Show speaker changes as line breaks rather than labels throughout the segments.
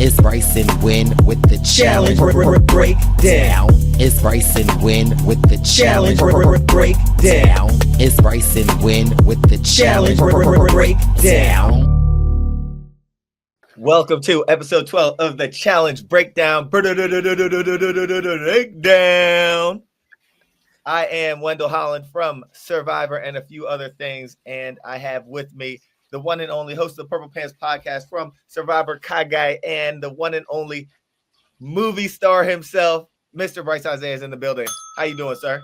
It's Brice and Win with the challenge breakdown. It's Brice and Win with the challenge breakdown. It's Brice and Win with the challenge breakdown.
Welcome to episode 12 of the Challenge Breakdown. I am Wendell Holland from Survivor and a few other things, and I have with me the one and only host of the Purple Pants podcast from Survivor, Kagai, and the one and only movie star himself, Mr. Brice Izyah is in the building. How you doing, sir?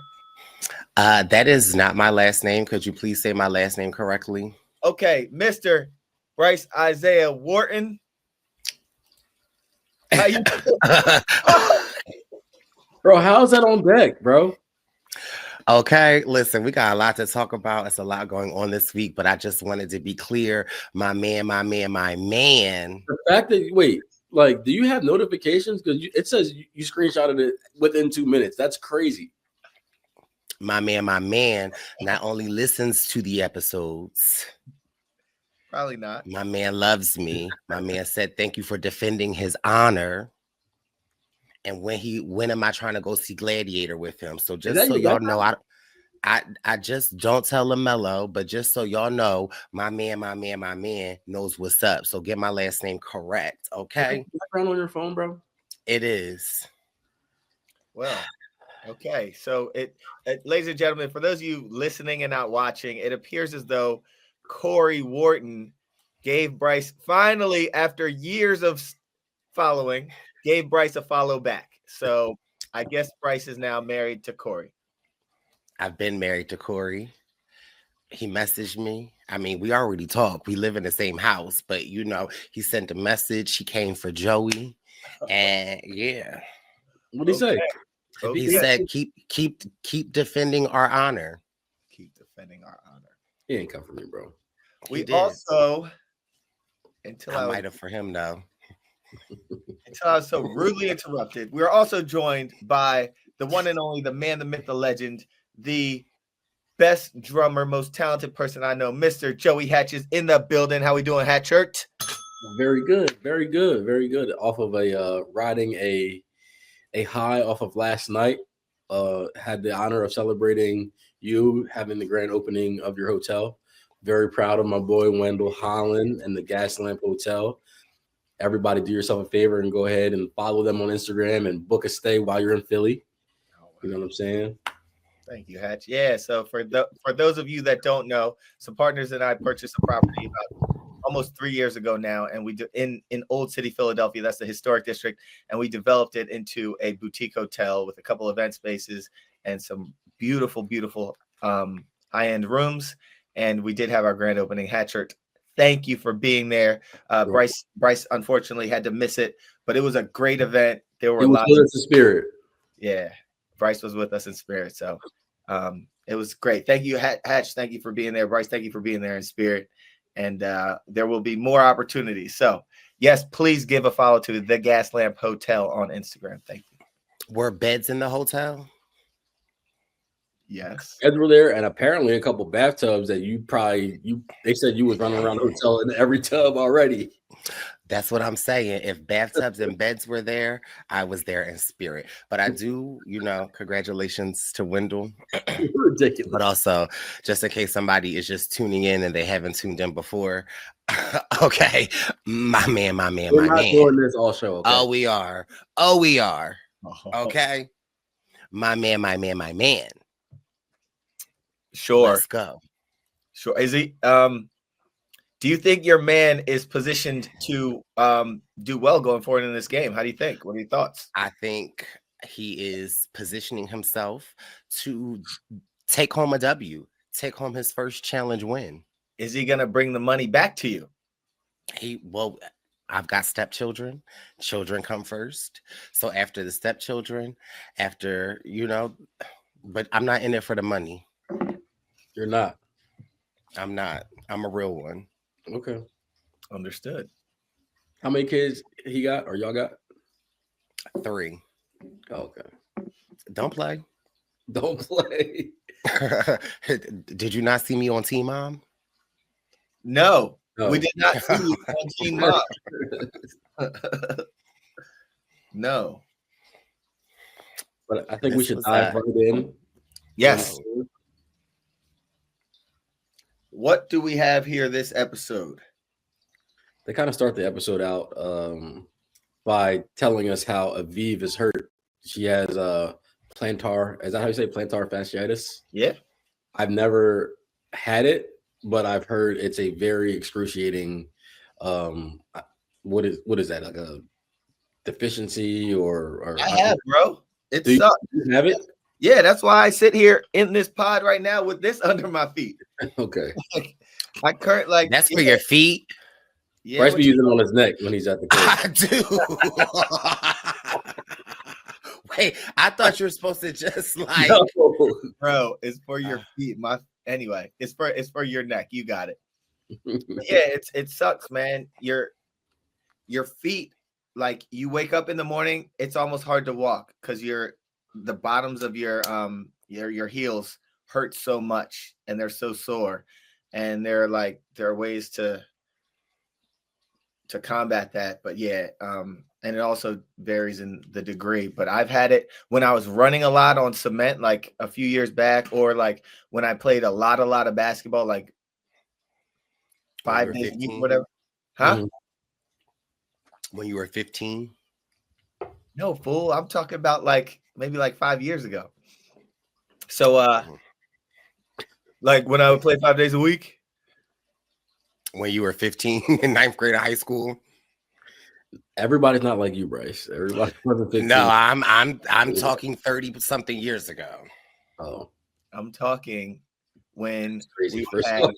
That is not my last name. Could you please say my last name correctly?
Okay, Mr. Brice Izyah Wharton. How you
Bro, how's that on deck, bro?
Okay, listen, we got a lot to talk about. It's a lot going on this week, but I just wanted to be clear. My man.
The fact that, wait, like, do you have notifications? Because it says you screenshotted it within 2 minutes. That's crazy.
My man not only listens to the episodes.
Probably not.
My man loves me. My man said, thank you for defending his honor. And when am I trying to go see Gladiator with him? So just so y'all know, I just don't tell LaMelo, but just so y'all know, my man knows what's up. So get my last name correct, okay?
Background on your phone, bro?
It is.
Well, okay. So ladies and gentlemen, for those of you listening and not watching, it appears as though Corey Wharton gave Brice, finally, after years of following, gave Brice a follow back. So I guess Brice is now married to Corey.
I've been married to Corey. He messaged me. I mean, we already talk. We live in the same house, but you know, he sent a message. He came for Joey. And yeah.
What did he say?
Okay. He said, keep defending our honor.
Keep defending our honor.
He ain't come for me, bro.
We also,
I might have for him though.
Until I was so rudely interrupted. We are also joined by the one and only, the man, the myth, the legend, the best drummer, most talented person I know, Mr. Joey Hatch is in the building. How we doing, Hatchert?
Very good. Off of riding a high off of last night. Had the honor of celebrating you having the grand opening of your hotel. Very proud of my boy Wendell Holland and the Gas Lamp Hotel. Everybody do yourself a favor and go ahead and follow them on Instagram and book a stay while you're in Philly. You know what I'm saying?
Thank you, Hatch. Yeah, so for those of you that don't know, some partners and I purchased a property about almost 3 years ago now, and we do in Old City, Philadelphia. That's the historic district, and we developed it into a boutique hotel with a couple event spaces and some beautiful high-end rooms. And we did have our grand opening. Hatchert, thank you for being there. Brice unfortunately had to miss it, but it was a great event. There were lots of
spirit.
Yeah, Brice was with us in spirit, so it was great. Thank you, Hatch. Thank you for being there, Brice. Thank you for being there in spirit, and there will be more opportunities. So yes, please give a follow to the Gas Lamp Hotel on Instagram. Thank you.
Were beds in the hotel?
Yes,
beds were there, and apparently a couple bathtubs that they said you was running around the hotel in every tub already.
That's what I'm saying. If bathtubs and beds were there, I was there in spirit. But I do, congratulations to Wendell.
Ridiculous.
But also, just in case somebody is just tuning in and they haven't tuned in before, okay, my man.
We're not doing this all show. Okay?
Oh, we are. Okay, my man.
Sure.
Let's go.
Sure. Is he? Do you think your man is positioned to do well going forward in this game? How do you think? What are your thoughts?
I think he is positioning himself to take home a W, take home his first challenge win.
Is he going to bring the money back to you?
I've got stepchildren. Children come first. So after the stepchildren, but I'm not in it for the money.
You're not.
I'm not. I'm a real one.
Okay.
Understood.
How many kids he got or y'all got?
3.
Okay.
Don't play. Did you not see me on Team Mom?
No. We did not see you on Team Mom. No.
But I think we should dive right in.
Yes. What do we have here this episode?
They kind of start the episode out by telling us how Aviv is hurt. She has plantar. Is that how you say plantar fasciitis?
Yeah.
I've never had it, but I've heard it's a very excruciating. What is that, like a deficiency or
I have, bro. It sucks.
You have it?
Yeah, that's why I sit here in this pod right now with this under my feet.
Okay.
I current like
that's for your feet.
Yeah, Brice be using it on his neck when he's at the
crib. I do. Wait, I thought you were supposed to just like
no. Bro, it's for your feet. Anyway, it's for your neck. You got it. Yeah, it sucks, man. Your feet, like you wake up in the morning, it's almost hard to walk because the bottoms of your heels hurt so much and they're so sore. And there are ways to combat that. But yeah, and it also varies in the degree. But I've had it when I was running a lot on cement, like a few years back, or like when I played a lot of basketball, like 5 days, whatever. Huh?
Mm-hmm. When you were 15?
No, fool. I'm talking about maybe 5 years ago. So like when I would play 5 days a week.
When you were 15 in 9th grade of high school.
Everybody's not like you, Brice. Everybody wasn't 15.
No, I'm talking 30 something years ago.
Oh.
I'm talking when we had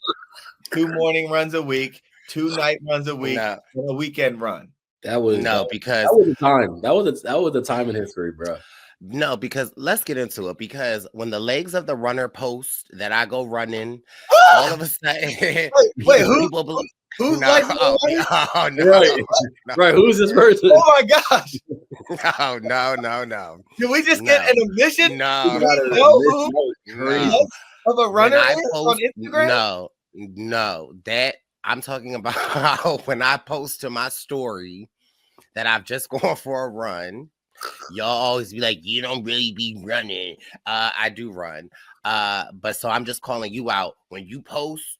2 morning runs a week, 2 night runs a week, and a weekend run.
That was
because
that was the time. That was the time in history, bro.
No, because let's get into it. Because when the legs of the runner post that I go running, all of a sudden,
wait, people believe. Who's
no,
like
no,
right? Who's this person?
Oh my gosh!
No.
Did we just get an admission?
No,
of a runner on Instagram?
No. That I'm talking about when I post to my story that I've just gone for a run. Y'all always be like, you don't really be running. I do run. But so I'm just calling you out when you post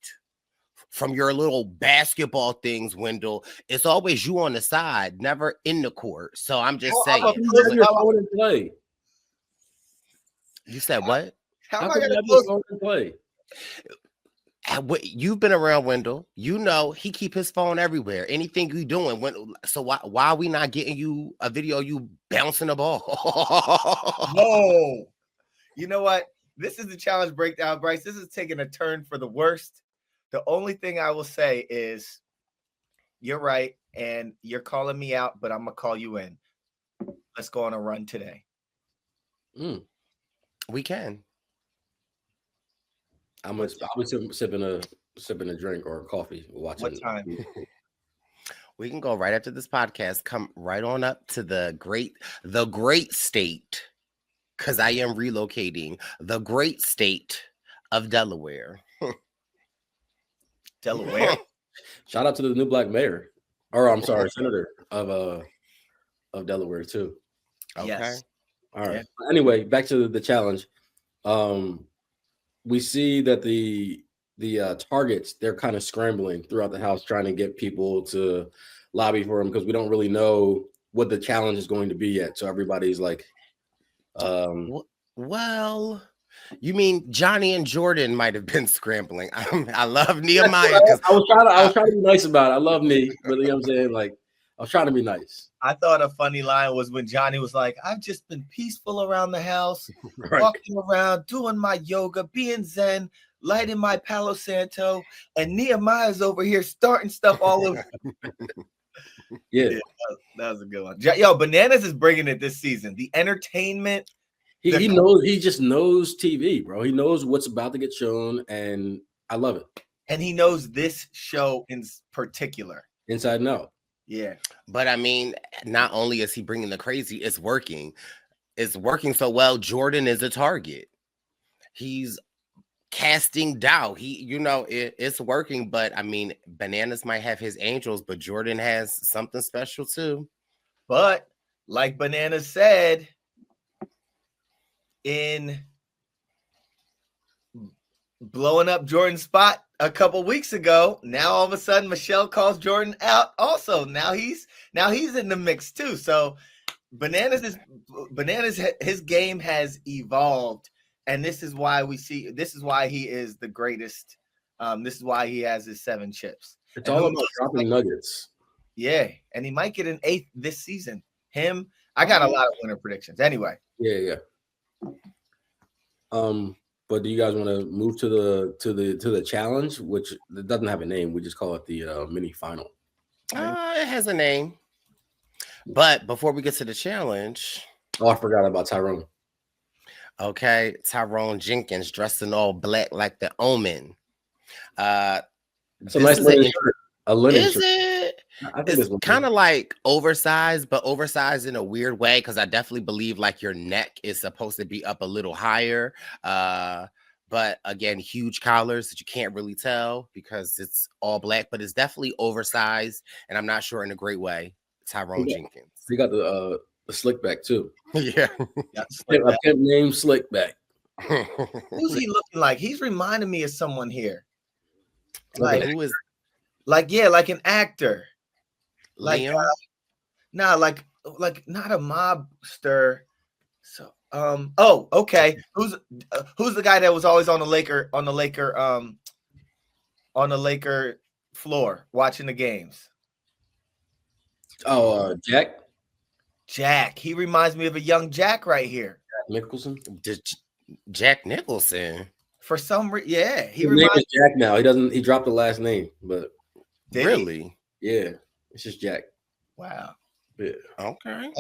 from your little basketball things, Wendell. It's always you on the side, never in the court. So I'm just saying. You said what?
How am I gonna post
play?
You've been around Wendell. You know he keep his phone everywhere. Anything you doing? So why are we not getting you a video of you bouncing the ball?
No. You know what? This is the challenge breakdown, Brice. This is taking a turn for the worst. The only thing I will say is you're right, and you're calling me out, but I'm gonna call you in. Let's go on a run today.
We can.
I'm sipping a drink or a coffee watching.
What time?
We can go right after this podcast. Come right on up to the great state, because I am relocating, the great state of Delaware.
Delaware.
Shout out to the new black mayor, or I'm sorry, senator of Delaware too.
Okay.
Yes.
All right. Yeah. Anyway, back to the challenge. We see that the targets, they're kind of scrambling throughout the house trying to get people to lobby for them because we don't really know what the challenge is going to be yet. So everybody's like,
well, you mean Johnny and Jordan might have been scrambling. I love Nehemiah.
I was trying to be nice about it. I love Nee, but you know what I'm saying? Like, I was trying to be nice.
I thought a funny line was when Johnny was like, I've just been peaceful around the house, walking around, doing my yoga, being zen, lighting my Palo Santo, and Nehemiah's over here starting stuff all over.
Yeah,
that was a good one. Yo, Bananas is bringing it this season. The entertainment.
He knows. He just knows TV, bro. He knows what's about to get shown, and I love it.
And he knows this show in particular.
Inside and out.
Yeah.
But I mean, not only is he bringing the crazy, it's working. It's working so well. Jordan is a target. He's casting doubt. It's working, but I mean, Bananas might have his angels, but Jordan has something special too.
But like Bananas said in blowing up Jordan's spot a couple weeks ago, now all of a sudden Michelle calls Jordan out also. Now he's in the mix too. So Bananas, his game has evolved, and this is why he is the greatest. This is why he has his 7 chips.
It's all about dropping nuggets.
Yeah, and he might get an 8th this season. I got a lot of winner predictions. Anyway.
Yeah. But do you guys want to move to the challenge, which it doesn't have a name? We just call it the mini final.
It has a name. But before we get to the challenge,
I forgot about Tyrone.
Okay, Tyrone Jenkins dressed in all black like the Omen.
It's a nice linen shirt. A linen shirt.
It? I think it's kind of like oversized, but oversized in a weird way, because I definitely believe like your neck is supposed to be up a little higher. But again, huge collars that you can't really tell because it's all black, but it's definitely oversized, and I'm not sure in a great way. Tyrone Jenkins.
He got the slick back too.
Yeah.
I kept name slick back.
Who's he looking like? He's reminding me of someone here.
Like who is?
Like an actor. Like
Liam?
like not a mobster. So oh, okay. Who's the guy that was always on the Laker floor watching the games?
Oh, Jack.
Jack. He reminds me of a young Jack right here.
Nicholson.
Jack Nicholson.
For some reason, yeah.
His name is Jack now. He dropped the last name, but
really?
Yeah. It's just Jack.
Wow.
Yeah.
Okay.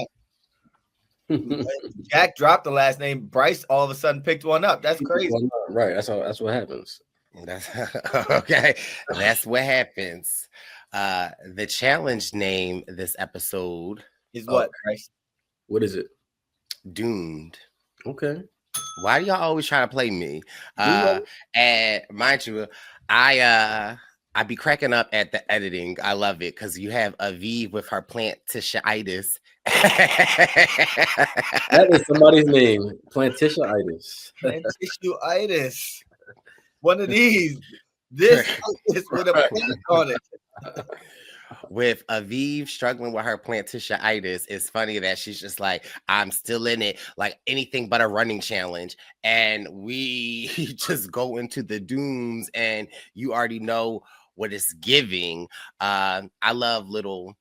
Jack dropped the last name. Brice all of a sudden picked one up. That's crazy.
Right. That's what happens.
That's okay. That's what happens. The challenge name this episode
is what, Brice?
What is it?
Doomed.
Okay.
Why do y'all always try to play me? And mind you, I be cracking up at the editing. I love it because you have Aviv with her plantitis.
That is somebody's name. Plantitis.
Plantitis. One of these. This is with a plant on it.
With Aviv struggling with her plantitis, it's funny that she's just like, I'm still in it, like anything but a running challenge. And we just go into the dooms, and you already know what it's giving. I love little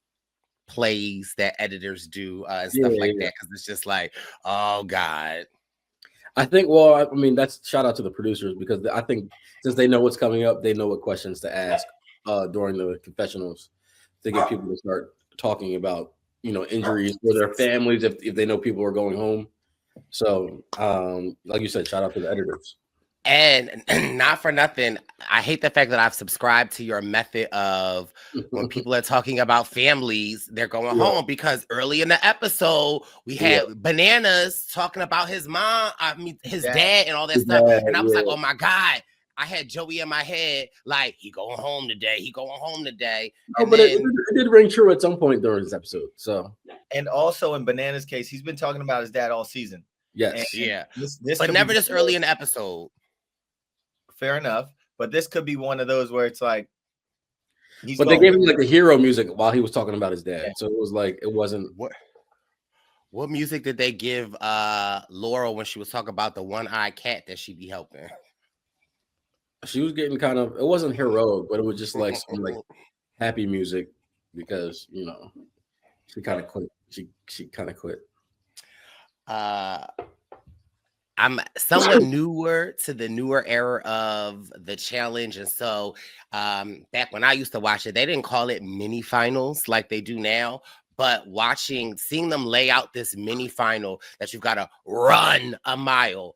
plays that editors do and stuff like that, because it's just like, oh God.
I think, well, I mean, that's shout out to the producers, because I think since they know what's coming up, they know what questions to ask during the confessionals to get people to start talking about, injuries for their families if they know people are going home. So, like you said, shout out to the editors.
And not for nothing, I hate the fact that I've subscribed to your method of when people are talking about families, they're going home, because early in the episode, we had Bananas talking about his mom, his dad and all that stuff. And I was like, oh my God. I had Joey in my head, like, he going home today.
No, but it did ring true at some point during this episode. So,
and also in Banana's case, he's been talking about his dad all season.
Yes.
And this but never this early in the episode.
Fair enough. But this could be one of those where it's like,
but they gave him like the hero music while he was talking about his dad. So it was like, it wasn't.
What music did they give Laurel when she was talking about the one-eyed cat that she be helping?
She was getting kind of, it wasn't heroic, but it was just like some like happy music, because she kind of quit. She kind of quit.
I'm somewhat newer to the newer era of the challenge, and so back when I used to watch it, they didn't call it mini finals like they do now. But seeing them lay out this mini final that you've got to run a mile,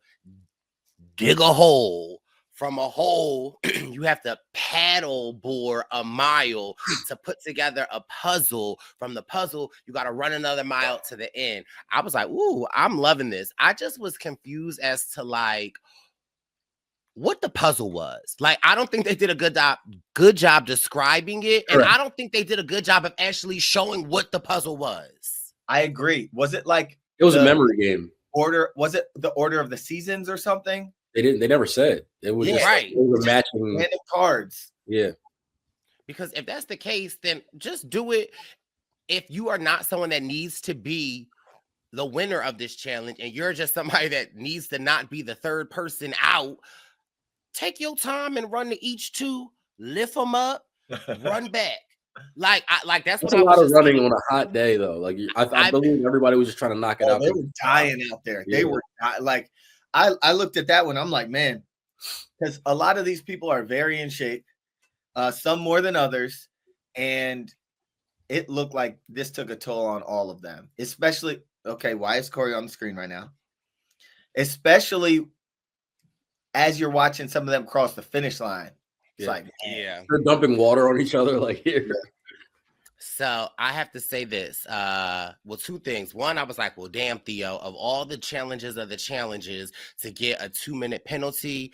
dig a hole. From a hole, you have to paddle board a mile to put together a puzzle. From the puzzle, you got to run another mile to the end. I was like, ooh, I'm loving this. I just was confused as to like, what the puzzle was. Like, I don't think they did a good job describing it, and I don't think they did a good job of actually showing what the puzzle was.
I agree. Was it like
it was a memory game?
Was it the order of the seasons or something?
They never said. It was just
right.
They were matching
random cards.
Yeah.
Because if that's the case, then just do it. If you are not someone that needs to be the winner of this challenge, and you're just somebody that needs to not be the third person out, take your time and run to each two, lift them up, run back. Like that's what
a lot of running on a hot day, though. Like I believe everybody was just trying to knock it out.
They were dying out there. Yeah. They were like, I looked at that one. I'm like, man, because a lot of these people are very in shape, some more than others, and it looked like this took a toll on all of them. Especially, okay, why is Corey on the screen right now? Especially as you're watching some of them cross the finish line. It's like,
yeah,
they're dumping water on each other. Like here.
So I have to say this. Well, two things. One, I was like, well, damn, Theo, of all the challenges to get a 2-minute penalty,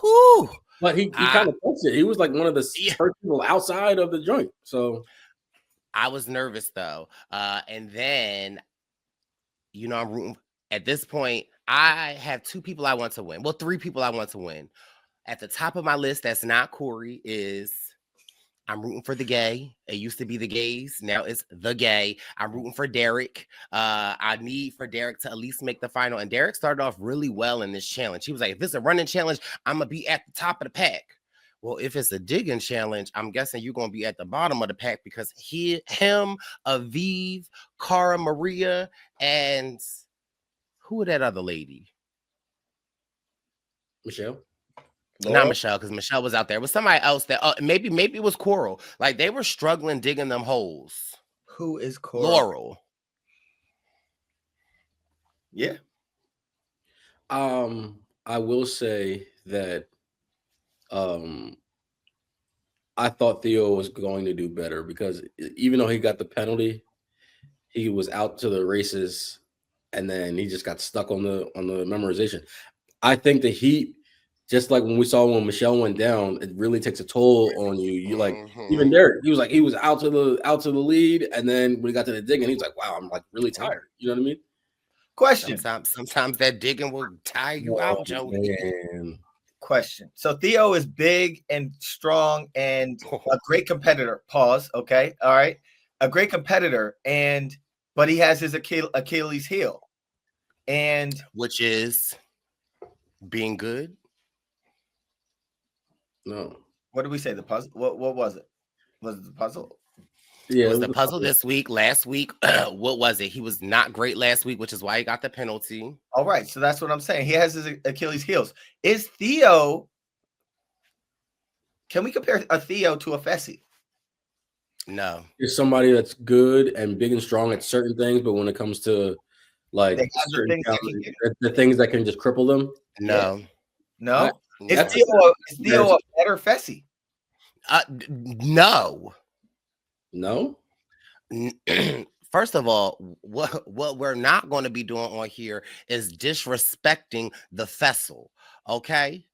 whew.
But he kind of touched it. He was like one of the first people outside of the joint. So
I was nervous though. And then, I'm rooting. At this point, I have 2 people I want to win. Well, 3 people I want to win. At the top of my list, that's not Corey, is I'm rooting for the gay. It used to be the gays. Now it's the gay. I'm rooting for Derek. I need for Derek to at least make the final. And Derek started off really well in this challenge. He was like, if it's a running challenge, I'm going to be at the top of the pack. Well, if it's a digging challenge, I'm guessing you're going to be at the bottom of the pack because him, Aviv, Cara Maria, and who was that other lady?
Michelle?
Not Michelle, because Michelle was out there. It was somebody else that maybe it was Coral. Like they were struggling digging them holes.
Who is Coral?
Laurel.
Yeah.
I will say that I thought Theo was going to do better because even though he got the penalty, he was out to the races and then he just got stuck on the memorization. I think the heat, just like when we saw when Michelle went down, it really takes a toll on you. You like even Derek, he was out to the lead, and then when he got to the digging, he was like, "Wow, I'm like really tired." You know what I mean?
Question.
Sometimes that digging will tire you out, Joey.
Man.
Question. So Theo is big and strong and a great competitor. Pause. Okay. All right. A great competitor, but he has his Achilles heel, and
which is being good.
No.
What did we say? The puzzle? What was it? Was it the puzzle?
Yeah, it was the puzzle this week. Last week, what was it? He was not great last week, which is why he got the penalty.
All right, so that's what I'm saying. He has his Achilles heels. Is Theo? Can we compare a Theo to a Fessy?
No.
He's somebody that's good and big and strong at certain things, but when it comes to like the things that can just cripple them,
no.
Is Theo a better Fessy?
No.
No.
First of all, what we're not going to be doing on here is disrespecting the Fessel. Okay,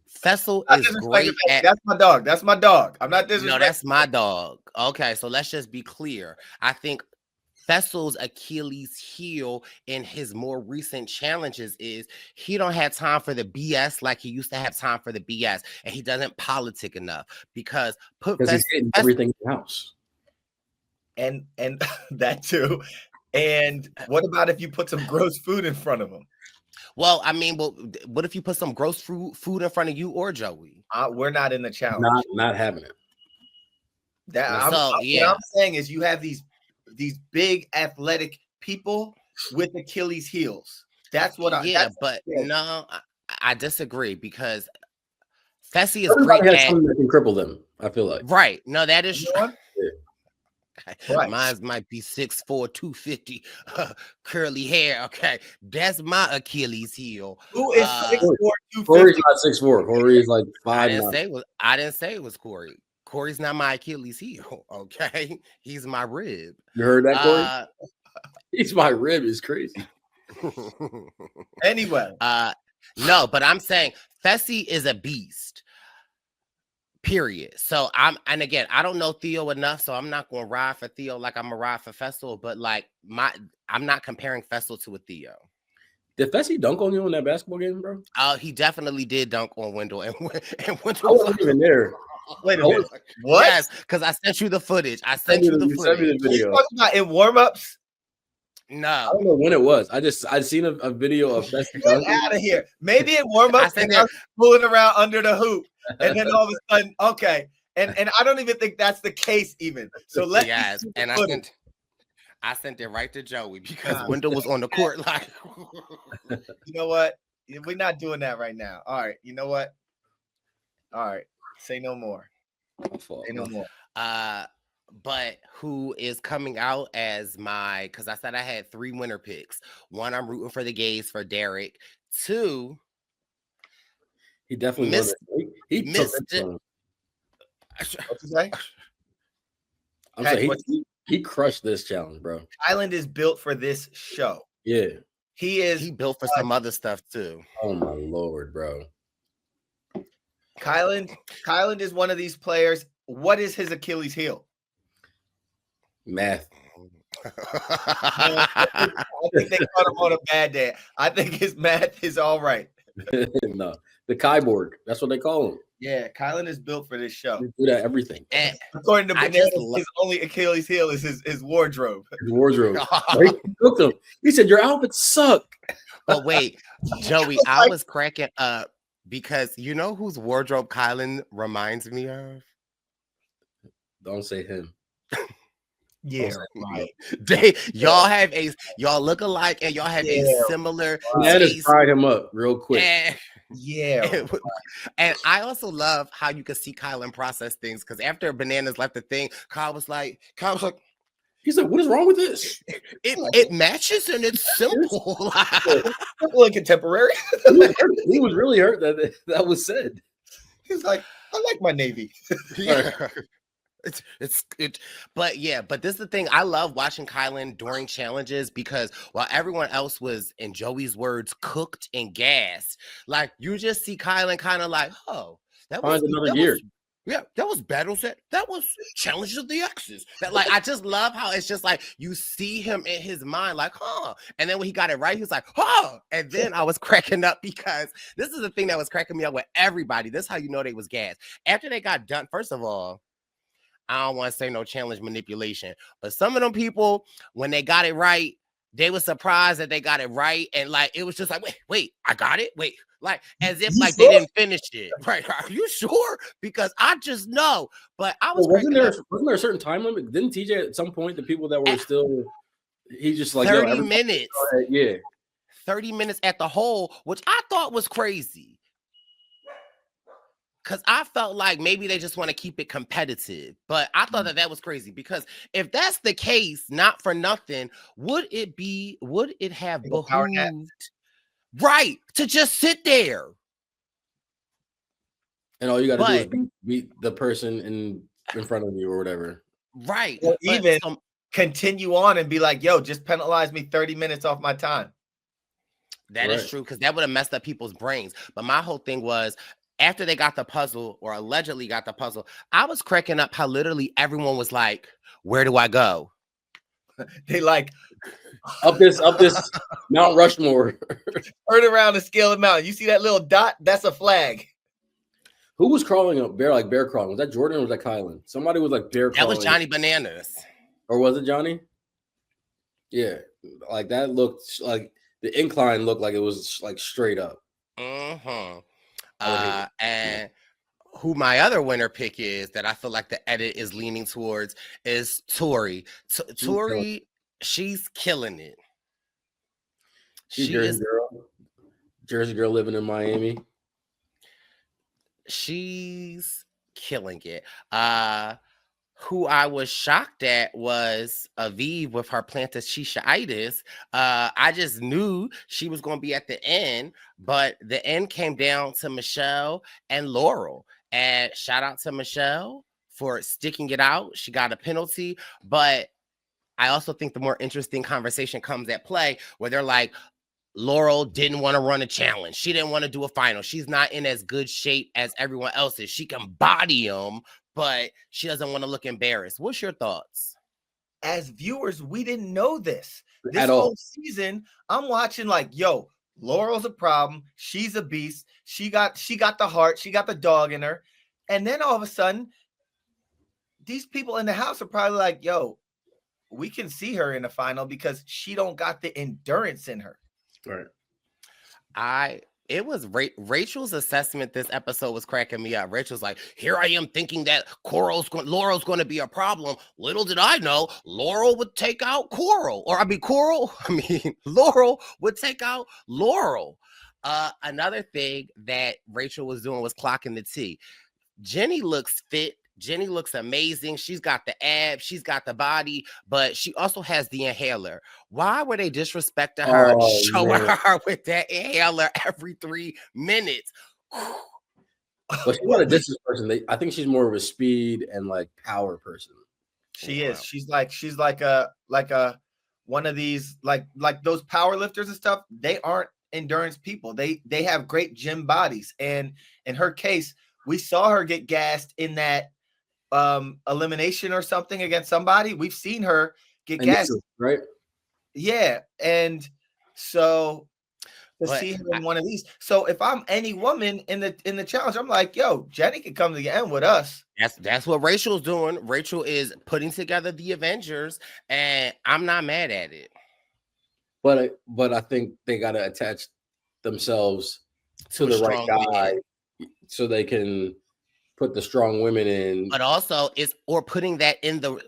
Fessel is great.
That's my dog. That's my dog. I'm not disrespecting.
No, that's my dog. Okay, so let's just be clear. I think Fessel's Achilles heel in his more recent challenges is he don't have time for the BS like he used to have time for the BS, and he doesn't politic enough because
he's getting everything in the house.
And that too. And what about if you put some gross food in front of him?
Well, I mean, what if you put some gross food in front of you or Joey?
We're not in the challenge.
Not having it.
What I'm saying is you have these big athletic people with Achilles heels. That's what
I disagree because Fessy is great at
something that can cripple them. I feel like
right. No, that is true.
Right.
Mine might be 6'4", 250, curly hair. Okay, that's my Achilles heel.
Who is 6'4", 250?
Corey's not 6'4". Corey is like 5'9".
I didn't say it was Corey. Corey's not my Achilles heel. Okay, he's my rib.
You heard that, Corey? He's my rib is crazy.
Anyway,
No, but I'm saying Fessy is a beast. Period. So and again, I don't know Theo enough, so I'm not gonna ride for Theo like I'm gonna ride for Fessel, but like I'm not comparing Fessel to a Theo.
Did Fessy dunk on you in that basketball game, bro?
He definitely did dunk on Wendell, and Wendell
I wasn't even there.
Wait a minute. What?
Yes, because I sent you the footage.
Send me the video.
You talking about in warmups?
No,
I don't know when it was. I seen a video of Fessy.
Get out of here. Maybe in warmups, I was fooling around under the hoop, and then all of a sudden, okay. And I don't even think that's the case even. So let's
and I sent it right to Joey because Wendell was on the court. Like,
you know what? We're not doing that right now. All right. You know what? All right. Say no more. Say no more.
But who is coming out as because I said I had 3 winner picks. 1, I'm rooting for the gays for Derek. 2,
he definitely missed. He missed it.
What's he say?
I'm saying he crushed this challenge, bro.
Island is built for this show.
Yeah.
He built for some other stuff too.
Oh my Lord, bro.
Kyland is one of these players. What is his Achilles heel?
Math.
I think they caught him on a bad day. I think his math is all right.
No, the Kyborg. That's what they call him.
Yeah, Kylan is built for this show.
He's good at everything.
And according to Bananas, his only Achilles heel is his wardrobe.
His wardrobe. He cooked him. He said, "Your outfits suck."
But wait, Joey, I was cracking up because you know whose wardrobe Kylan reminds me of?
Don't say him.
Yeah, right.
Y'all look alike and y'all have a similar.
That has fried him up real quick.
And I also love how you can see Kylan process things because after Bananas left the thing, Kyle was like,
he's like, what is wrong with this?
It matches and it's simple.
Simple and contemporary.
He was really hurt that was said.
He's like, I like my Navy.
But this is the thing. I love watching Kylan during challenges because while everyone else was, in Joey's words, cooked and gassed, like you just see Kylan kind of like, oh, that was another year. That was battle set. That was challenges of the X's. That like I just love how it's just like you see him in his mind, like, huh. And then when he got it right, he was like, huh. And then I was cracking up because this is the thing that was cracking me up with everybody. This is how you know they was gassed. After they got done, first of all, I don't want to say no challenge manipulation, but some of them people, when they got it right, they were surprised that they got it right. And like, it was just like, wait, I got it? Wait, like as if like they didn't finish it. Right. Are you sure? Because I just know. But I was
wasn't there a certain time limit? Didn't TJ at some point, the people that were still, he just like
30 minutes.
Yeah.
30 minutes at the hole, which I thought was crazy. Because I felt like maybe they just want to keep it competitive. But I thought that was crazy. Because if that's the case, not for nothing, would it have behooved right to just sit there?
And all you got to do is beat the person in front of you or whatever.
Right.
Or even continue on and be like, yo, just penalize me 30 minutes off my time.
That is true. Because that would have messed up people's brains. But my whole thing was, after they got the puzzle or allegedly got the puzzle, I was cracking up how literally everyone was like, where do I go?
They like
up this Mount Rushmore.
Turn around and scale the mountain. You see that little dot? That's a flag.
Who was crawling up bear crawling? Was that Jordan or was that Kylan? Somebody was like bear crawling.
That was Johnny Bananas.
Or was it Johnny? Yeah. Like that looked like the incline looked like it was like straight up.
Mm-hmm. And who my other winner pick is that I feel like the edit is leaning towards is Tori. Tori, she's killing it.
She's Jersey girl living in Miami.
She's killing it. Who I was shocked at was Aviv with her plantar fasciitis. I just knew she was going to be at the end, but the end came down to Michelle and Laurel. And shout out to Michelle for sticking it out. She got a penalty, but I also think the more interesting conversation comes at play where they're like, Laurel didn't want to run a challenge. She didn't want to do a final. She's not in as good shape as everyone else is. She can body them, but she doesn't want to look embarrassed. What's your thoughts?
As viewers, we didn't know this. This
At
whole
all.
season, I'm watching like, yo, Laurel's a problem. She's a beast. She got the heart. She got the dog in her. And then all of a sudden, these people in the house are probably like, yo, we can see her in the final because she don't got the endurance in her.
Right.
It was Rachel's assessment this episode was cracking me up. Rachel's like, here I am thinking that Laurel's going to be a problem. Little did I know Laurel would take out Laurel would take out Laurel. Another thing that Rachel was doing was clocking the tea. Jenny looks fit. Jenny looks amazing. She's got the abs, she's got the body, but she also has the inhaler. Why were they disrespecting her, showing her with that inhaler every 3 minutes?
But she's not a distance person. I think she's more of a speed and like power person.
She is. She's like a one of these like those power lifters and stuff. They aren't endurance people. They have great gym bodies. And in her case, we saw her get gassed in that elimination or something against somebody. We've seen her get gassed,
right?
Yeah, and so to see her in one of these. So if I'm any woman in the challenge, I'm like, yo, Jenny can come to the end with us.
That's what Rachel's doing. Rachel is putting together the Avengers, and I'm not mad at it.
But I think they gotta attach themselves to the right guy so they can put the strong women in.
But also putting that in the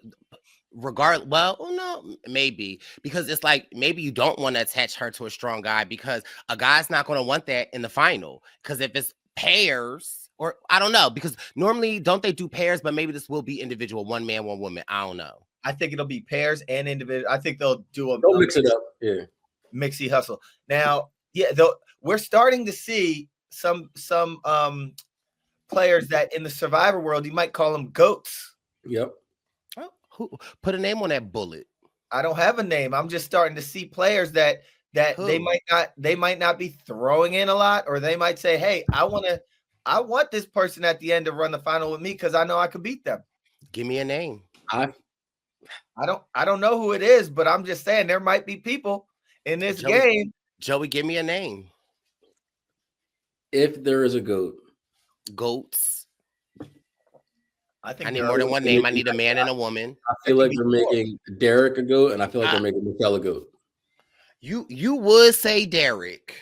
regard. Well, no, maybe because it's like maybe you don't want to attach her to a strong guy because a guy's not going to want that in the final. Because if it's pairs, or I don't know, because normally don't they do pairs? But maybe this will be individual, one man, one woman. I don't know.
I think it'll be pairs and individual. I think they'll do
they'll mix it up. Yeah,
mixy hustle. Now, yeah, we're starting to see some players that in the Survivor world, you might call them goats.
Yep.
Oh, who put a name on that bullet?
I don't have a name. I'm just starting to see players that they might not be throwing in a lot, or they might say, hey, I want this person at the end to run the final with me because I know I could beat them.
Give me a name.
I don't know who it is, but I'm just saying there might be people in this game.
Joey, give me a name.
If there is a goat.
Goats.
I
need more than one name. I need a man and a woman.
I feel like they're making Derek a goat, and I feel like they're making Michelle a goat.
You would say Derek.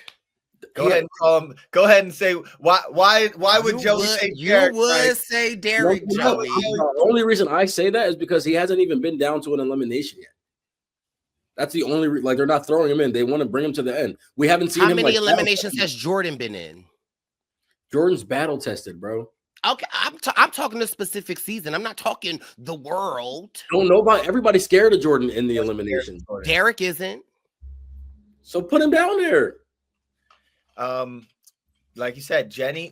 Go ahead and call him. Go ahead and say why would Joey say Derek?
You would say Derek, Joey.
The only reason I say that is because he hasn't even been down to an elimination yet. That's the only like they're not throwing him in. They want to bring him to the end. We haven't seen him.
How many eliminations has Jordan been in?
Jordan's battle tested, bro.
Okay, I'm talking the specific season. I'm not talking the world.
Don't know about everybody's scared of Jordan in the elimination.
Derek isn't.
So put him down there.
Like you said, Jenny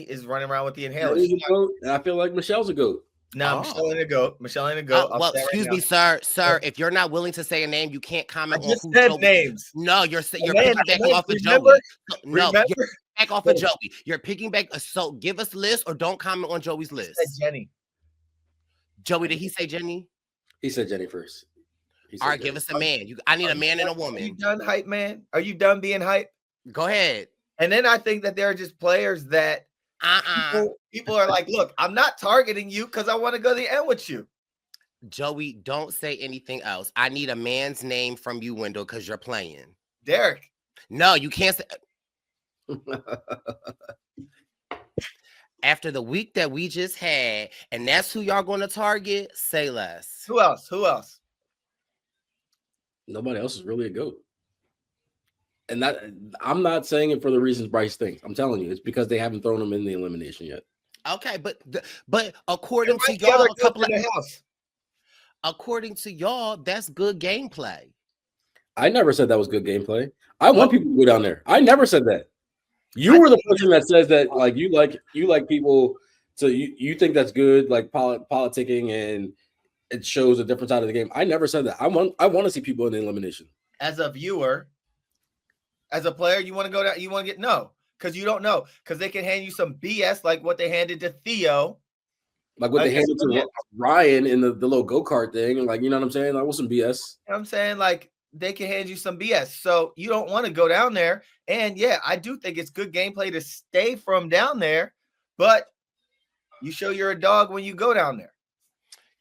is running around with the inhaler.
And I feel like Michelle's a goat.
No, Michelle ain't a goat. Michelle ain't a goat.
Well, excuse me, sir. If you're not willing to say a name, you can't comment on who
said names.
No, you're piggybacking off of Joey. No, you're back off of Joey. You're picking back. So give us list or don't comment on Joey's list.
He said Jenny.
Joey, did he say Jenny?
He said Jenny first.
All right, give us a man. I need a man and a woman.
Are you done, hype man? Are you done being hype?
Go ahead.
And then I think that there are just players that people are like, look, I'm not targeting you because I want to go to the end with you.
Joey, don't say anything else. I need a man's name from you, Wendell, because you're playing.
Derek.
No, you can't say. After the week that we just had, and that's who y'all going to target, say less.
Who else?
Nobody else is really a goat. And that I'm not saying it for the reasons Brice thinks. I'm telling you, it's because they haven't thrown him in the elimination yet.
Okay, but according to y'all, according to y'all, that's good gameplay.
I never said that was good gameplay. I want people to go down there. I never said that. You were the person that says that, like you like people. So you think that's good, like politicking, and it shows a different side of the game. I never said that. I want to see people in the elimination.
As a viewer, As a player, you want to go down, you want to get no, because you don't know, because they can hand you some BS like what they handed to Theo.
Like what they handed to Ryan in the little go-kart thing, and like, you know what I'm saying? That was some BS.
You know what I'm saying? Like, they can hand you some BS. So you don't want to go down there. And yeah, I do think it's good gameplay to stay from down there, but you show you're a dog when you go down there.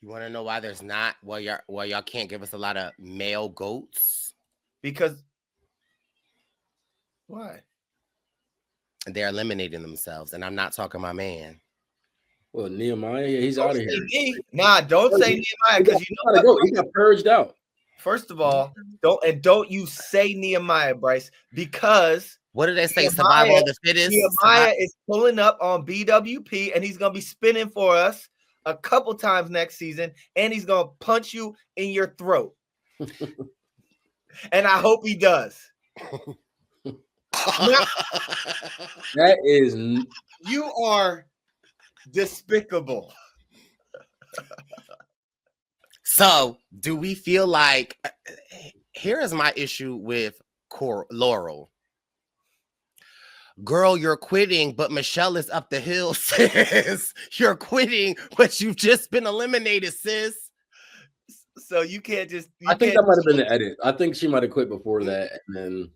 You want to know why there's not, y'all can't give us a lot of male goats?
Because why?
They're eliminating themselves, and I'm not talking my man.
Well, Nehemiah, he's out of here.
Nah, don't say Nehemiah, because you know
what? He got purged out.
First of all, don't you say Nehemiah, Brice, because
what did they say? Survival of the fittest.
Nehemiah is pulling up on BWP, and he's gonna be spinning for us a couple times next season, and he's gonna punch you in your throat. And I hope he does.
That is,
you are despicable.
So, do we feel like, here is my issue with Laurel. Girl, you're quitting, but Michelle is up the hill, sis. You're quitting, but you've just been eliminated, sis.
So you can't just.
I think that might have been the edit. I think she might have quit before that, and then.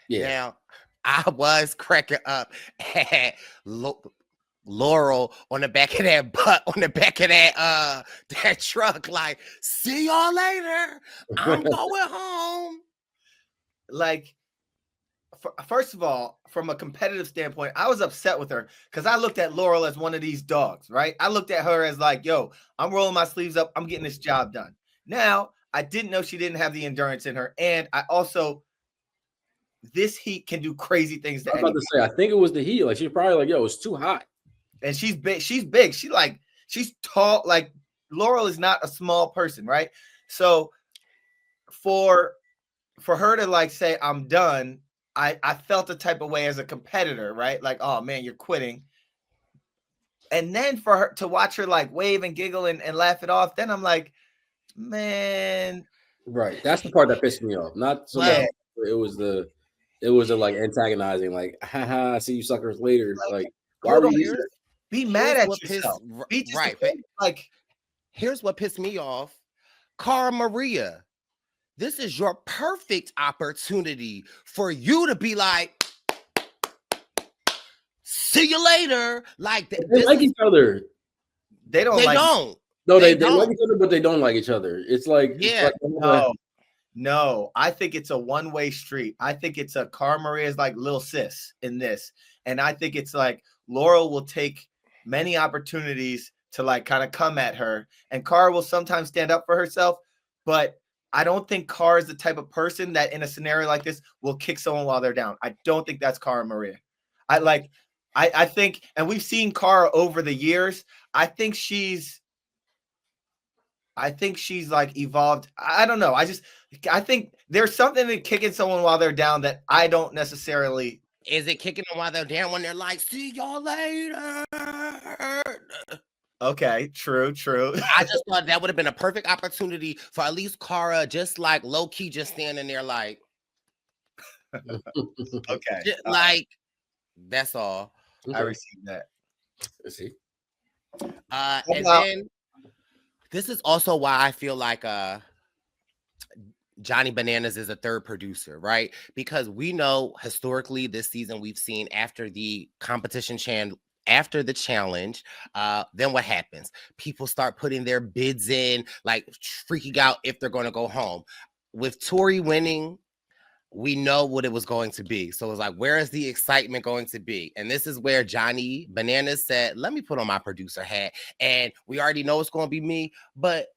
Yeah.
Now, I was cracking up at Laurel on the back of that butt, on the back of that truck, like, see y'all later. I'm going home.
Like, first of all, from a competitive standpoint, I was upset with her because I looked at Laurel as one of these dogs, right? I looked at her as like, yo, I'm rolling my sleeves up. I'm getting this job done. Now, I didn't know she didn't have the endurance in her. And I also, this heat can do crazy things to anyone.
I was about to say, I think it was the heat. Like, she's probably like, yo, it's too hot.
And she's big. She's big. She's tall. Like, Laurel is not a small person, right? So for her to like say, I'm done, I felt the type of way as a competitor, right? Like, oh man, you're quitting. And then for her to watch her like wave and giggle and laugh it off, then I'm like, man.
Right. That's the part that pissed me off. Not so much. It was the like antagonizing, like, haha, I see you suckers later. Like, why were you
be mad at yourself? Be
right.
Like,
here's what pissed me off. Cara Maria, this is your perfect opportunity for you to be like, see you later. Like,
they like each other.
They don't.
No, they like each other, but they don't like each other. It's like,
yeah.
No, I think it's a one-way street. I think it's a Cara Maria's like little sis in this. And I think it's like Laurel will take many opportunities to like kind of come at her. And Cara will sometimes stand up for herself. But I don't think Cara is the type of person that in a scenario like this will kick someone while they're down. I don't think that's Cara Maria. I think, and we've seen Cara over the years. I think she's like evolved. I don't know. I think there's something in kicking someone while they're down that I don't necessarily.
Is it kicking them while they're down when they're like, see y'all later?
Okay, true.
I just thought that would have been a perfect opportunity for at least Cara, just like low key, just standing there like,
okay,
like that's all.
I received that.
See,
and then this is also why I feel like Johnny Bananas is a third producer, right? Because we know historically this season we've seen after the competition after the challenge, then what happens? People start putting their bids in, like freaking out if they're going to go home. With Tori winning, we know what it was going to be. So it's like, where is the excitement going to be? And this is where Johnny Bananas said, let me put on my producer hat. And we already know it's going to be me, but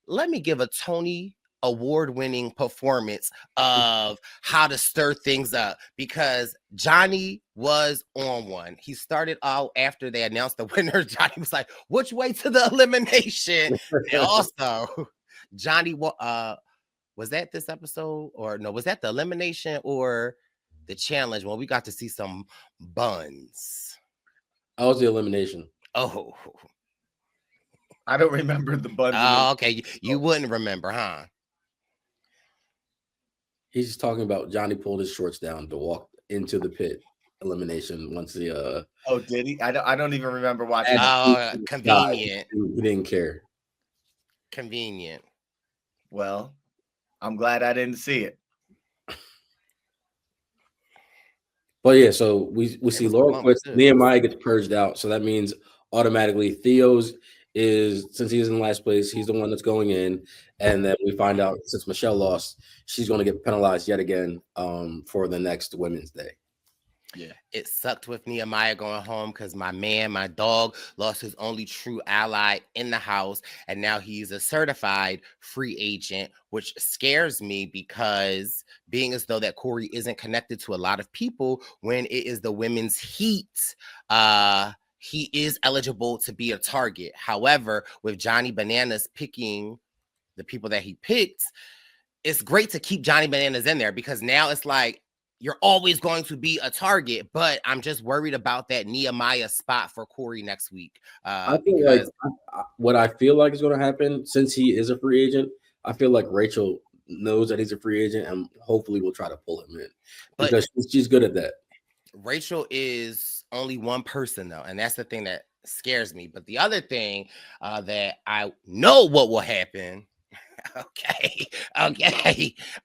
let me give a Tony award-winning performance of how to stir things up, because Johnny was on one. He started out after they announced the winner. Johnny was like, which way to the elimination? And also Johnny was that this episode, or no, was that the elimination or the challenge when we got to see some buns?
I was the elimination.
Oh,
I don't remember the buns.
Oh, okay. You wouldn't remember, huh?
He's just talking about Johnny pulled his shorts down to walk into the pit elimination once the
Oh, did he? I don't even remember watching.
Convenient.
He didn't care.
Convenient.
Well, I'm glad I didn't see it.
But yeah, so we see Laura quits. Nehemiah gets purged out, so that means automatically Theo's is, since he's in last place, he's the one that's going in, and then we find out since Michelle lost, she's going to get penalized yet again for the next Women's Day.
Yeah,
it sucked with Nehemiah going home because my dog, lost his only true ally in the house, and now he's a certified free agent, which scares me because being as though that Corey isn't connected to a lot of people when it is the women's heat, he is eligible to be a target. However, with Johnny Bananas picking the people that he picked, it's great to keep Johnny Bananas in there because now it's like, you're always going to be a target, but I'm just worried about that Nehemiah spot for Corey next week.
I feel like what I feel like is going to happen, since he is a free agent, I feel like Rachel knows that he's a free agent and hopefully will try to pull him in because she's good at that.
Rachel is only one person though, and that's the thing that scares me. But the other thing that I know what will happen. Okay.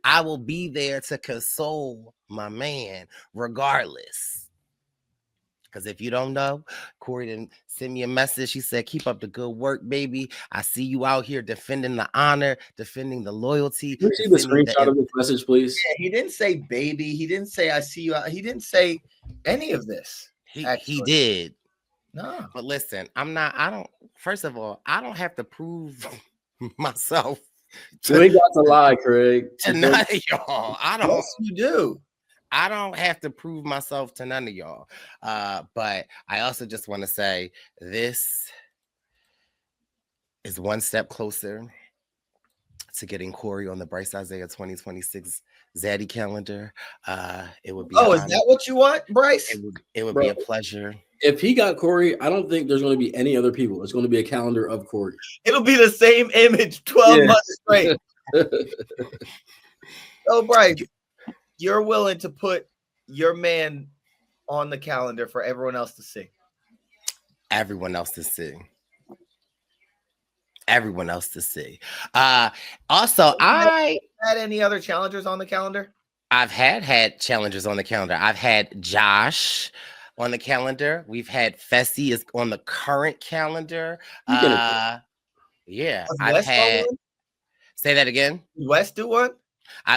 I will be there to console my man regardless. Because if you don't know, Corey didn't send me a message. She said, keep up the good work, baby. I see you out here defending the honor, defending the loyalty.
Can you see the screenshot of this message, please?
Yeah, he didn't say baby. He didn't say I see you out. He didn't say any of this.
He did.
No.
But listen, first of all, I don't have to prove myself.
You ain't got to lie, Craig.
To none of y'all.
Yes, you do.
I don't have to prove myself to none of y'all. But I also just want to say this is one step closer to getting Corey on the Brice Izyah 2026 Zaddy calendar. It would be.
Is that what you want, Brice?
It would be a pleasure.
If he got Corey, I don't think there's going to be any other people. It's going to be a calendar of Corey.
It'll be the same image 12 months straight. So, Brice, you're willing to put your man on the calendar for everyone else to see.
Everyone else to see. Also, I
had any other challengers on the calendar?
I've had challengers on the calendar. I've had Josh on the calendar. We've had Fessy is on the current calendar. Yeah, I've had. Say that again.
West do one?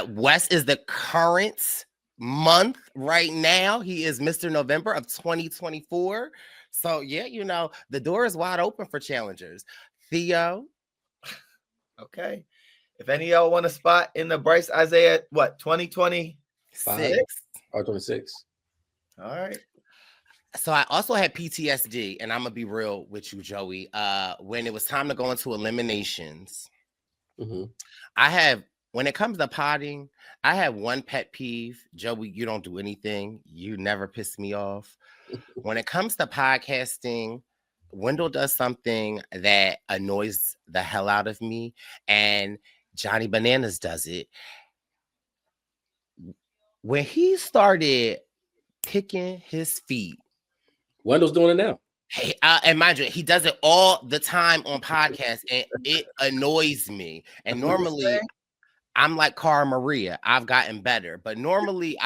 West is the current month right now. He is Mr. November of 2024. So yeah, the door is wide open for challengers. Theo.
Okay. If any of y'all want a spot in the Brice Izyah, 2026
or 26.
All right.
So I also had PTSD, and I'm gonna be real with you, Joey. When it was time to go into eliminations, when it comes to potting, I have one pet peeve. Joey, you don't do anything. You never piss me off. When it comes to podcasting, Wendell does something that annoys the hell out of me, and Johnny Bananas does it. When he started picking his feet,
Wendell's doing it now.
Hey, and mind you, he does it all the time on podcasts, and it annoys me. And normally, I'm like Cara Maria. I've gotten better, but normally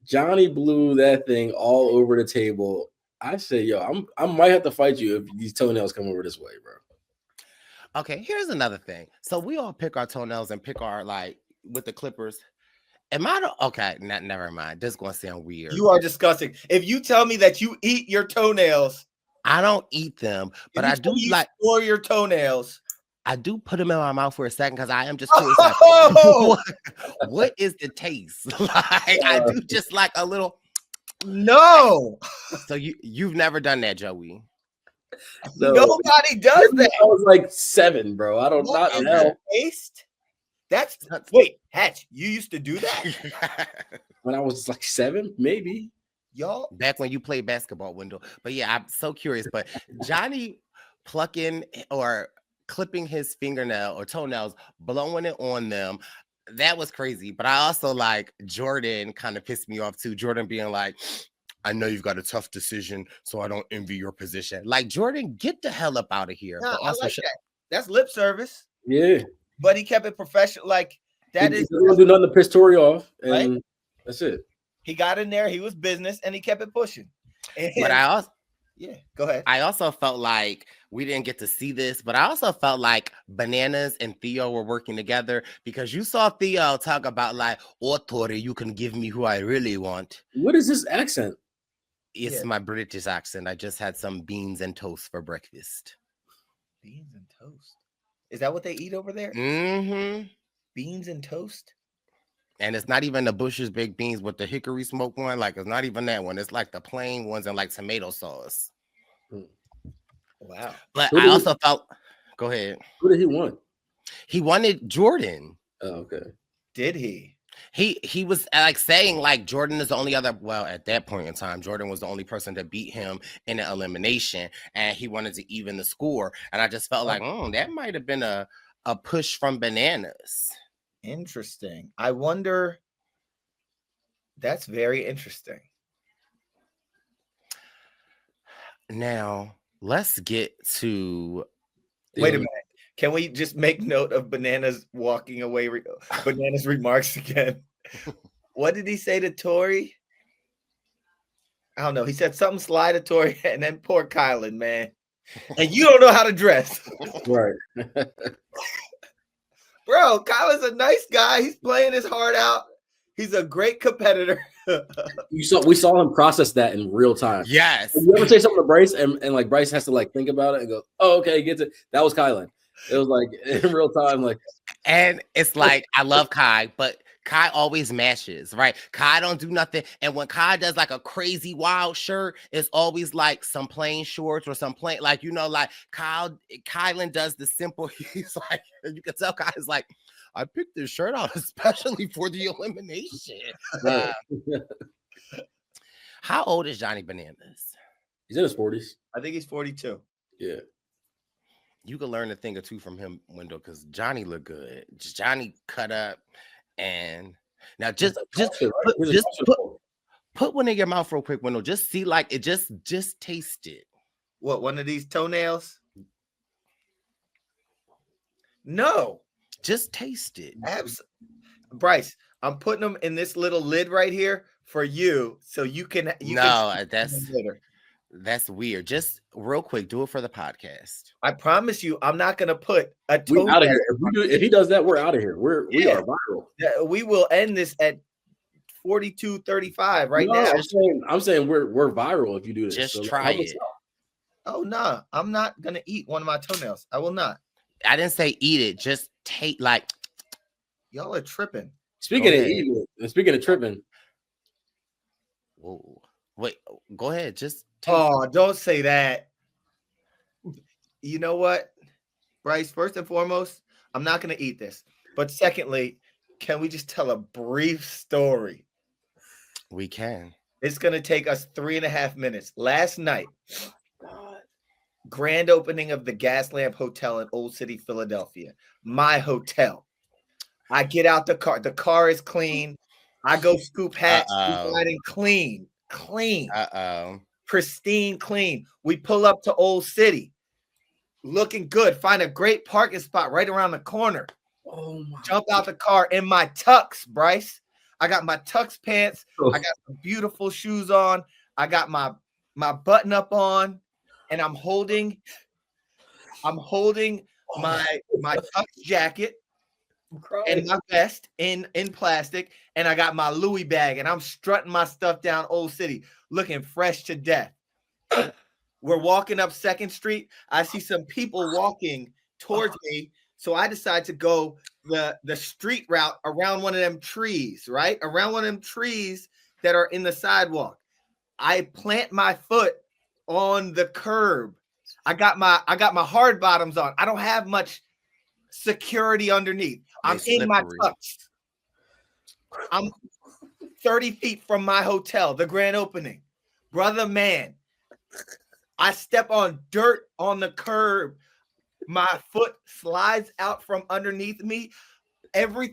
Johnny blew that thing all over the table. I say, yo, I might have to fight you if these toenails come over this way, bro.
Okay, here's another thing. So we all pick our toenails and pick our with the clippers. Never mind. This is going to sound weird.
You are disgusting. If you tell me that you eat your toenails,
I don't eat them, but I do
store your toenails.
I do put them in my mouth for a second because I am just curious. What is the taste? I do just like a little.
No.
So you've never done that, Joey?
No. Nobody does that.
I was like 7, bro. I don't know.
Taste? Wait, Hatch, you used to do that?
When I was like 7, maybe.
Y'all?
Back when you played basketball, Wendell. But yeah, I'm so curious. But Johnny plucking or clipping his fingernail or toenails, blowing it on them, that was crazy. But I also like Jordan kind of pissed me off too. Jordan being like, I know you've got a tough decision, so I don't envy your position. Like, Jordan, get the hell up out of here.
Nah,
But also,
I like that. That's lip service.
Yeah.
But he kept it professional. Like, that
He doesn't do nothing to piss Tori off. And
right?
That's it.
He got in there. He was business, and he kept it pushing. And,
but I also,
yeah, go ahead.
I also felt like we didn't get to see this, but I also felt like Bananas and Theo were working together because you saw Theo talk about like, oh, Tori, you can give me who I really want.
What is this accent?
It's my British accent. I just had some beans and toast for breakfast.
Beans and toast. Is that what they eat over there?
Mm-hmm.
Beans and toast?
And it's not even the Bush's baked beans with the hickory smoke one. Like, it's not even that one. It's like the plain ones and like tomato sauce.
Wow.
But I also felt, go ahead.
Who did he want?
He wanted Jordan.
Oh, okay.
Did he?
He was like saying like Jordan is the only other, well, at that point in time, Jordan was the only person to beat him in an elimination, and he wanted to even the score. And I just felt like, that might have been a push from Bananas.
Interesting. I wonder. That's very interesting.
Now, let's get to.
Wait a minute. Can we just make note of Bananas walking away? Bananas remarks again. What did he say to Tori? I don't know. He said something sly to Tori, and then poor Kylan, man. And you don't know how to dress.
Right.
Bro, Kylan's a nice guy. He's playing his heart out. He's a great competitor.
We saw him process that in real time.
Yes.
You ever say something to Brice and like Brice has to like think about it and go, oh, okay, gets it. That was Kylan. It was like in real time, like,
and it's like I love Kai, but Kai always matches, right? Kai don't do nothing, and when Kai does like a crazy wild shirt, it's always like some plain shorts or some plain, like like Kylan does the simple. He's like, you can tell Kai is like, I picked this shirt out especially for the elimination. How old is Johnny Bananas?
He's in his 40s.
I think he's 42.
Yeah.
You can learn a thing or two from him, Wendell, because Johnny looked good. Johnny cut up, and now just put one in your mouth real quick, Wendell. Just see, like, it just taste it.
What, one of these toenails? No.
Just taste it.
Brice, I'm putting them in this little lid right here for you, so you can.
That's weird. Just real quick, do it for the podcast.
I promise you, I'm not gonna put a.
We out of here. If he does that, we're out of here. We are viral.
We will end this at 42:35 right now.
I'm saying we're viral if you do this.
Just try it.
Oh no, I'm not gonna eat one of my toenails. I will not.
I didn't say eat it. Just take like.
Y'all are tripping.
Speaking of eating, and speaking of tripping.
Whoa. Wait, go ahead. Just
don't say that. You know what, Brice? First and foremost, I'm not going to eat this. But secondly, can we just tell a brief story?
We can.
It's going to take us 3.5 minutes. Last night, grand opening of the Gaslamp Hotel in Old City, Philadelphia. My hotel. I get out the car. The car is clean. I go scoop hats, lighting clean. Pristine clean. We pull up to Old City. Looking good. Find a great parking spot right around the corner. Jump out the car in my tux, Brice. I got my tux pants. I got some beautiful shoes on. I got my button up on, and I'm holding my tux jacket and my vest in plastic, and I got my Louis bag, and I'm strutting my stuff down Old City, looking fresh to death. We're walking up 2nd Street. I see some people walking towards me, so I decide to go the street route around one of them trees, right? Around one of them trees that are in the sidewalk. I plant my foot on the curb. I got my hard bottoms on. I don't have much security underneath. I'm in my tux. I'm 30 feet from my hotel, the grand opening. Brother, man, I step on dirt on the curb. My foot slides out from underneath me.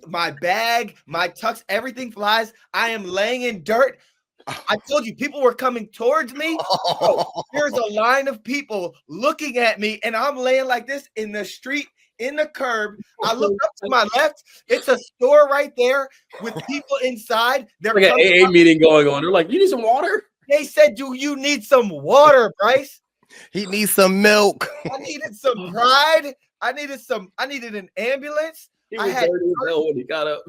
my bag, my tux, everything flies. I am laying in dirt. I told you, people were coming towards me. Bro, there's a line of people looking at me, and I'm laying like this in the street, in the curb. I look up to my left. It's a store right there with people inside. They're
like an AA meeting going on. They're like, "You need some water?"
They said, "Do you need some water, Brice?"
He needs some milk.
I needed some pride. I needed an ambulance.
He was dirty as hell when he got up.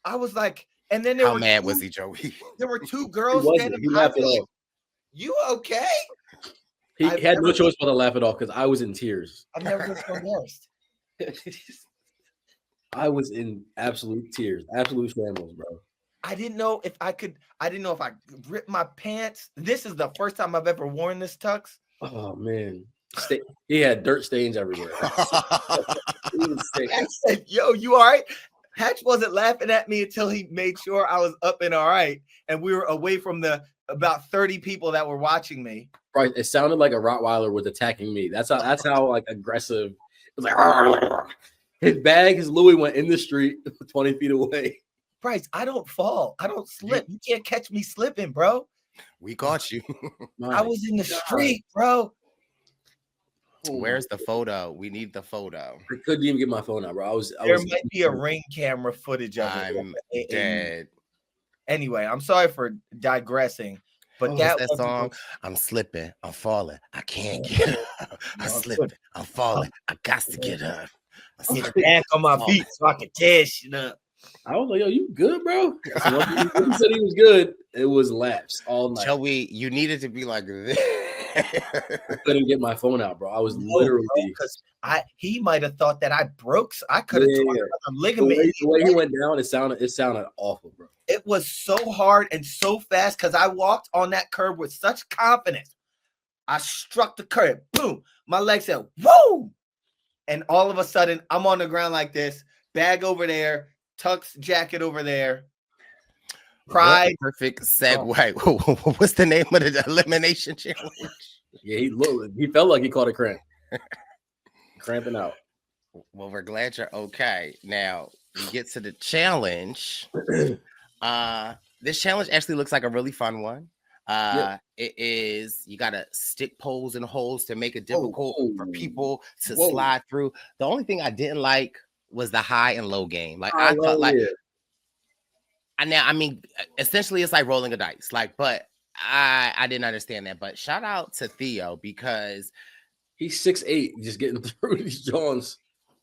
I was like, and then
How mad was he, Joey?
There were two girls standing
behind me.
You okay?
He had no choice but to laugh it off because I was in tears.
I've never been so embarrassed.
I was in absolute tears, absolute shambles, bro.
I didn't know if I could rip my pants. This is the first time I've ever worn this tux.
Oh man. He had dirt stains everywhere.
I said, "Yo, you all right?" Hatch wasn't laughing at me until he made sure I was up and all right, and we were away from the about 30 people that were watching me.
Right, it sounded like a Rottweiler was attacking me. That's how like aggressive. It was like his bag, his Louis went in the street 20 feet away.
Brice, I don't fall. I don't slip. You can't catch me slipping, bro.
We caught you.
I was in the street, bro.
Where's the photo? We need the photo.
I couldn't even get my phone out, bro.
There might be a ring camera footage of it.
I'm dead.
Anyway, I'm sorry for digressing, but that
song. I'm slipping. I'm falling. I can't get up. I'm slipping. I'm falling. I got to get up.
I'm get back on my feet so I can tear shit up.
I was like, "Yo, you good, bro?" So when he said he was good, it was laps all night.
Joey, you needed to be like this.
I couldn't get my phone out, bro. I was literally
because he might have thought that I broke. I could have torn a ligament.
The way he went down, it sounded awful, bro.
It was so hard and so fast because I walked on that curb with such confidence. I struck the curb, boom. My leg said, "Whoa!" And all of a sudden, I'm on the ground like this, bag over there, tux jacket over there. Pride.
Perfect segue. What's the name of the elimination challenge?
Yeah, he felt like he caught a cramp. Cramping out.
Well, we're glad you're okay. Now we get to the challenge. This challenge actually looks like a really fun one. It is, you gotta stick poles in holes to make it difficult for people to slide through. The only thing I didn't like was the high and low game. Like I thought, like I mean, essentially it's like rolling a dice. Like, but I didn't understand that. But shout out to Theo because
he's 6'8", just getting through these Johns.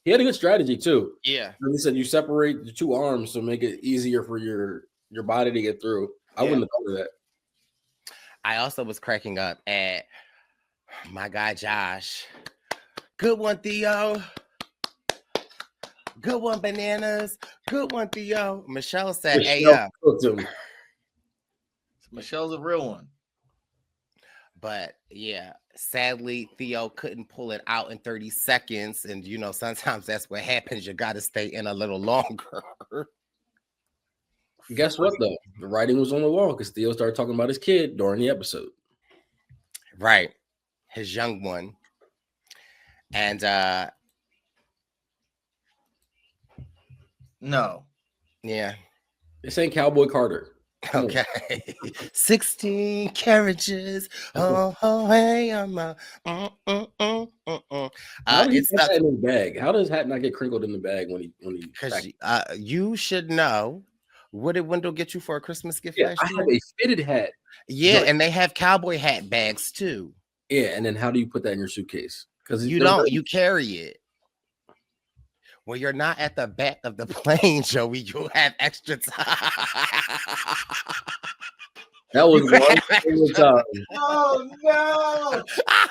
He had a good strategy too.
Yeah,
and he said you separate the two arms to make it easier for your body to get through. I wouldn't have thought of that.
I also was cracking up at my guy Josh. Good one, Theo. Good one, Bananas. Good one, Theo. Michelle said,
Michelle's a real one.
But yeah, sadly, Theo couldn't pull it out in 30 seconds. And, you know, sometimes that's what happens. You got to stay in a little longer.
Guess what, though? The writing was on the wall because Theo started talking about his kid during the episode.
Right. His young one. And,
no.
Yeah.
This ain't Cowboy Carter.
Okay. 16 carriages. Oh, hey, I'm
it's not in the bag. How does hat not get crinkled in the bag when he
because you should know. What did Wendell get you for a Christmas gift last year?
I have a fitted hat.
Yeah, and they have cowboy hat bags too.
Yeah, and then how do you put that in your suitcase? Because
you don't, you carry it. Well, you're not at the back of the plane, Joey. You have extra time.
That was one time.
Oh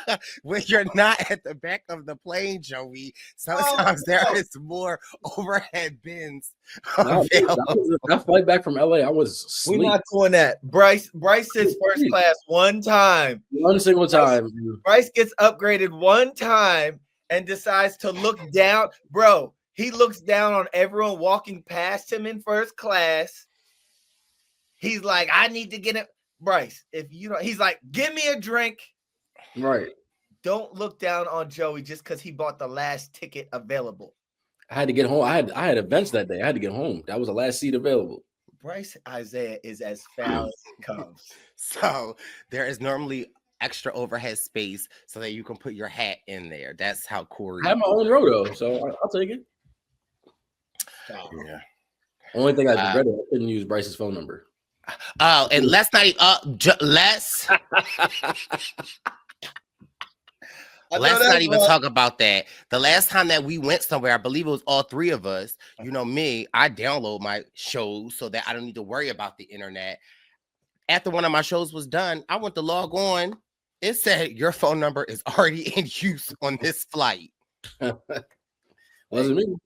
no!
When you're not at the back of the plane, Joey, sometimes there is more overhead bins.
That flight back from LA, I was asleep.
We're not doing that. Brice sits first class one time.
One single time.
Brice gets upgraded one time and decides to look down. Bro, he looks down on everyone walking past him in first class. He's like, I need to get it. Brice, if you don't, he's like, give me a drink.
Right.
Don't look down on Joey just because he bought the last ticket available.
I had to get home. I had events that day. I had to get home. That was the last seat available.
Brice Izyah is as foul as it comes.
So there is normally extra overhead space so that you can put your hat in there. That's how Corey.
I have my own row though, so I'll take it.
Yeah.
Only thing I regretted, I couldn't use Brice's phone number.
Oh, and let's not let's not even talk about that. The last time that we went somewhere, I believe it was all three of us. You know me, I download my shows so that I don't need to worry about the internet. After one of my shows was done, I went to log on. It said your phone number is already in use on this flight.
Wasn't me.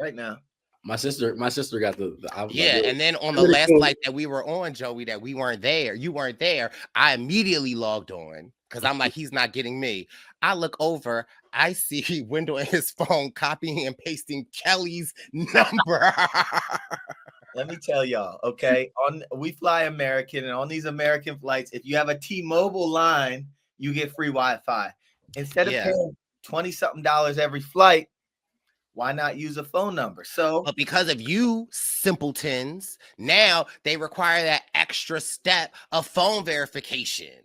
Right now.
My sister got the
yeah, and then on the last flight that we were on, Joey, that we weren't there, you weren't there, I immediately logged on because I'm like, he's not getting me. I look over, I see Wendell in his phone copying and pasting Kelly's number.
Let me tell y'all, okay, we fly American, and on these American flights, if you have a T-Mobile line, you get free Wi-Fi. Instead of paying $20-something every flight, why not use a phone number? But
because of you simpletons, now they require that extra step of phone verification.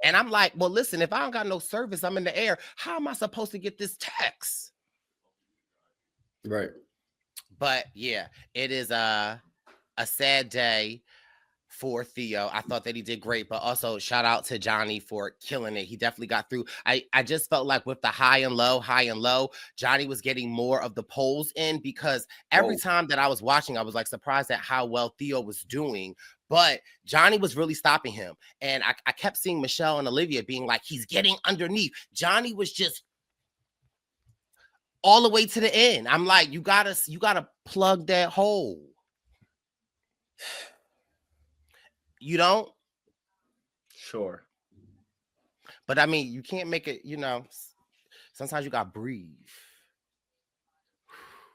And I'm like, well, listen, if I don't got no service, I'm in the air. How am I supposed to get this text?
Right.
But yeah, it is a sad day for Theo. I thought that he did great, but also shout out to Johnny for killing it. He definitely got through. I just felt like with the high and low, Johnny was getting more of the polls in because every time that I was watching, I was like surprised at how well Theo was doing. But Johnny was really stopping him. And I kept seeing Michelle and Olivia being like, he's getting underneath. Johnny was just all the way to the end. I'm like, you gotta plug that hole. You don't?
Sure.
But I mean, you can't make it, sometimes you gotta breathe.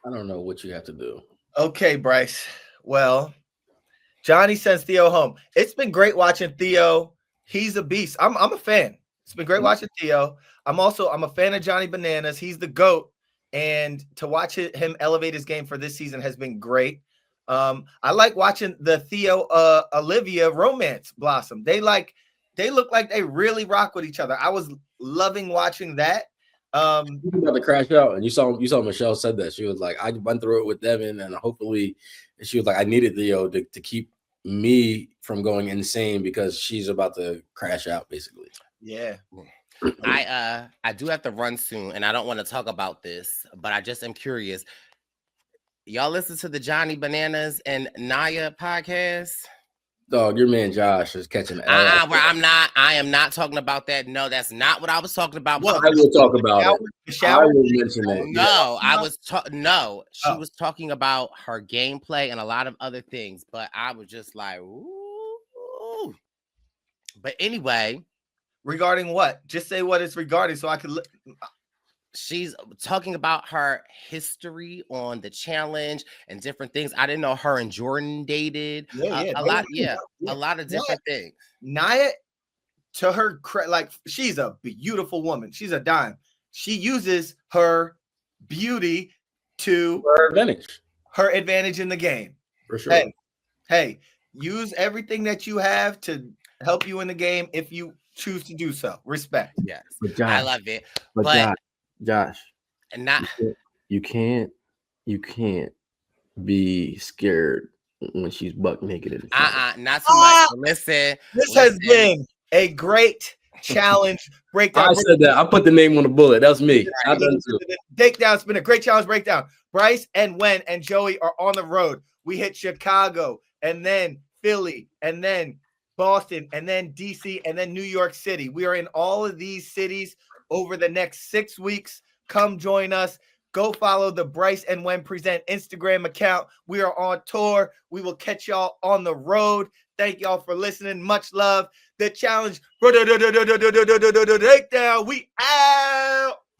I don't know what you have to do.
Okay, Brice. Well, Johnny sends Theo home. It's been great watching Theo. He's a beast. I'm a fan. It's been great watching Theo. I'm a fan of Johnny Bananas. He's the GOAT. And to watch him elevate his game for this season has been great. I like watching the Theo Olivia romance blossom. They look like they really rock with each other. I was loving watching that.
You about to crash out, and you saw Michelle said that. She was like, I went through it with Devin, and hopefully she was like, I needed Theo to keep me from going insane because she's about to crash out, basically.
Yeah.
I do have to run soon, and I don't want to talk about this, but I just am curious. Y'all listen to the Johnny Bananas and Naya podcast?
Dog, your man Josh is catching
where I am not talking about that. No, that's not what I was talking about.
Well, I will talk about it. I will mention it.
No, she was talking about her gameplay and a lot of other things, but I was just like, ooh. But anyway,
regarding what? Just say what it's regarding so I could look.
She's talking about her history on the challenge and different things. I didn't know her and Jordan dated. A lot of different things.
Naya, to her, like, she's a beautiful woman. She's a dime. She uses her beauty to her advantage in the game.
For sure.
Hey, use everything that you have to help you in the game if you choose to do so. Respect.
Yes, I love it. But
Josh,
and not
you can't be scared when she's buck naked.
Not so much. Listen,
this has been a great challenge breakdown.
I said that. I put the name on the bullet. That was me.
Takedown. It's been a great challenge breakdown. Brice and Wen and Joey are on the road. We hit Chicago and then Philly and then Boston and then DC and then New York City. We are in all of these cities over the next 6 weeks. Come join us. Go follow the Brice and Wen Present Instagram account. We are on tour. We will catch y'all on the road. Thank y'all for listening. Much love. The challenge breakdown. We out.